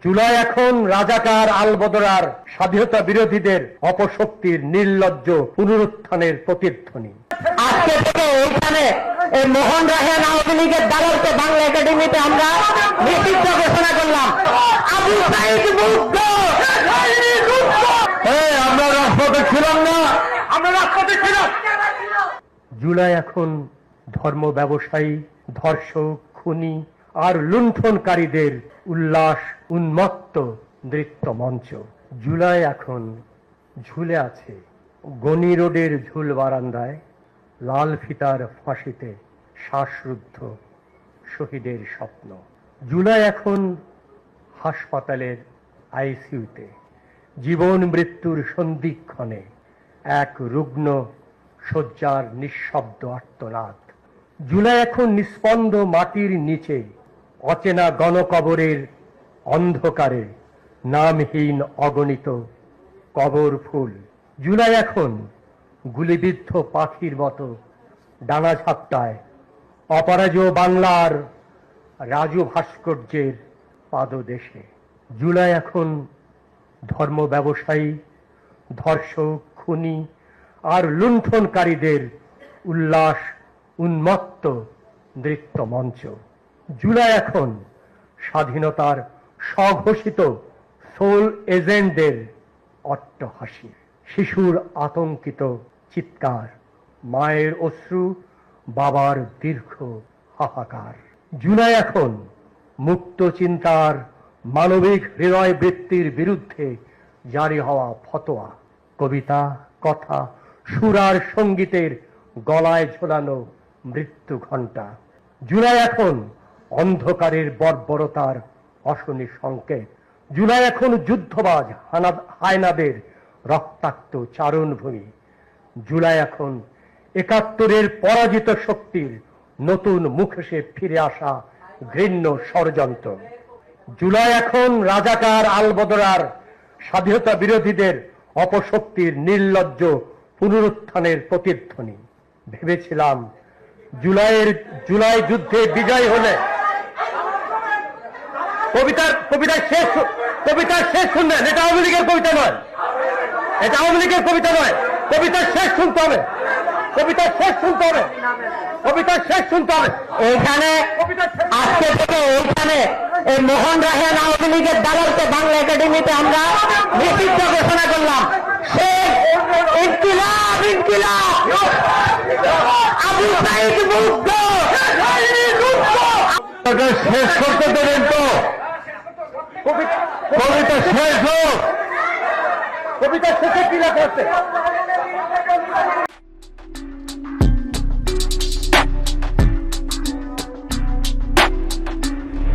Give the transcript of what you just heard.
জুলাই এখন রাজাকার আলবদরার স্বাধীনতা বিরোধীদের অপশক্তির নির্লজ্জ পুনরুত্থানের প্রতিধ্বনি। আজকে থেকে এইখানে এই মোহন রাহেন আওয়ামী লীগের দালালকে বাংলা একাডেমিতে আমরা নিষিদ্ধ ঘোষণা করলাম। আবু সাইদ মুক্ত। আমরা রাজপথে ছিলাম না, আমরা রাজপথে ছিলাম। জুলাই এখন ধর্ম ব্যবসায়ী, ধর্ষক, খুনি আর লুণ্ঠনকারীদের উল্লাস উন্মত্ত নৃত্য মঞ্চ। জুলাই এখন ঝুলে আছে গনি রোডের ঝুল বারান্দায়, লাল ফিতার ফাঁসিতে শ্বাসরুদ্ধ শহীদের স্বপ্ন। জুলাই এখন হাসপাতালের আইসিইউতে জীবন মৃত্যুর সন্ধিক্ষণে এক রুগ্ন শয্যার নিঃশব্দ আর্তনাদ। জুলাই এখন নিস্পন্দ মাটির নিচে অচেনা গণকবরের অন্ধকারে নামহীন অগণিত কবর ফুল। জুলাই এখন গুলিবিদ্ধ পাখির মতো ডানা ঝাপটায় অপরাজেয় বাংলার রাজু ভাস্কর্যের পাদদেশে। জুলাই এখন ধর্ম ব্যবসায়ী, ধর্ষক, খুনি আর লুণ্ঠনকারীদের উল্লাস উন্মত্ত নৃত্য মঞ্চ। জুলাই এখন স্বাধীনতার স্বঘোষিত সোল এজেন্টদের অট্টহাসি, শিশুর আতঙ্কিত চিৎকার, মায়ের অশ্রু, বাবার দীর্ঘ হাহাকার। জুলাই এখন মুক্ত চিন্তার মানবিক হৃদয় বৃত্তির বিরুদ্ধে জারি হওয়া ফতোয়া, কবিতা, কথা, সুরার সঙ্গীতের গলায় ঝোলানো মৃত্যু ঘণ্টা। জুলাই এখন অন্ধকারের বর্বরতার অশনি সংকেত। জুলাই এখন যুদ্ধবাজ হায়নাদের রক্তাক্ত চারণভূমি। জুলাই এখন ৭১-এর পরাজিত শক্তির নতুন মুখোশে ফিরে আসা ঘৃণ্য ষড়যন্ত্র। জুলাই এখন রাজাকার আলবদরার স্বাধীনতা বিরোধীদের অপশক্তির নির্লজ্জ পুনরুত্থানের প্রতিধ্বনি। ভেবেছিলাম জুলাই যুদ্ধে বিজয় হলে কবিতার শেষ শুনবেন। এটা আওয়ামী লীগের কবিতা নয়, এটা আওয়ামী লীগের কবিতা নয়। কবিতার শেষ শুনতে হবে, কবিতার শেষ শুনতে হবে, কবিতার শেষ শুনতে হবে। এইখানে আজকে থেকে এইখানে এই মোহন রাহেন আওয়ামী লীগের দালালকে বাংলা একাডেমিতে আমরা নিষিদ্ধ ঘোষণা করলাম। শেখ ইনকিলাব, ইনকিলাব। আবু সাইদ মুক্ত। শেষ করতে দেবেন তো? কবিতা শেষ হোক। কবিতা শেষে কি লেখা আছে?